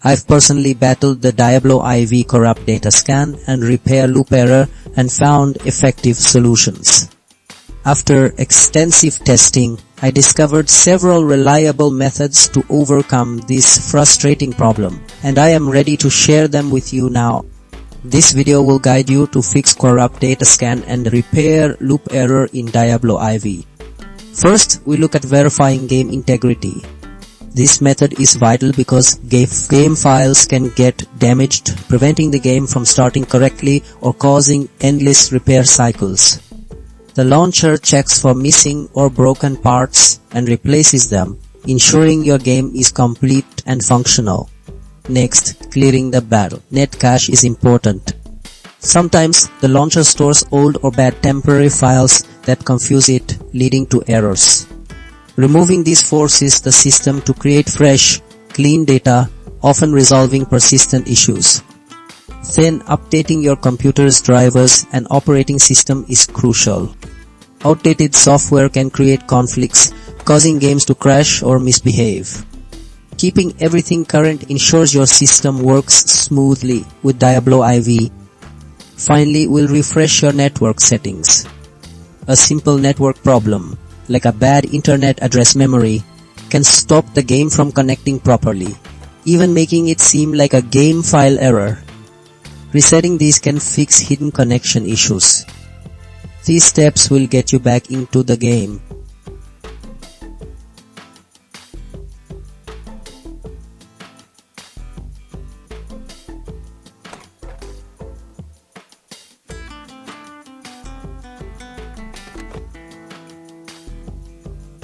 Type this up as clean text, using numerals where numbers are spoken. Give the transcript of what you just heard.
I've personally battled the Diablo IV corrupt data scan and repair loop error and found effective solutions. After extensive testing, I discovered several reliable methods to overcome this frustrating problem, and I am ready to share them with you now. This video will guide you to fix corrupt data scan and repair loop error in Diablo IV. First, we look at verifying game integrity. This method is vital because game files can get damaged, preventing the game from starting correctly or causing endless repair cycles. The launcher checks for missing or broken parts and replaces them, ensuring your game is complete and functional. Next, clearing the net cache is important. Sometimes the launcher stores old or bad temporary files that confuse it, leading to errors. Removing these forces the system to create fresh, clean data, often resolving persistent issues. Then, updating your computer's drivers and operating system is crucial. Outdated software can create conflicts, causing games to crash or misbehave. Keeping everything current ensures your system works smoothly with Diablo IV. Finally, we'll refresh your network settings. A simple network problem, like a bad internet address memory, can stop the game from connecting properly, even making it seem like a game file error. Resetting these can fix hidden connection issues. These steps will get you back into the game.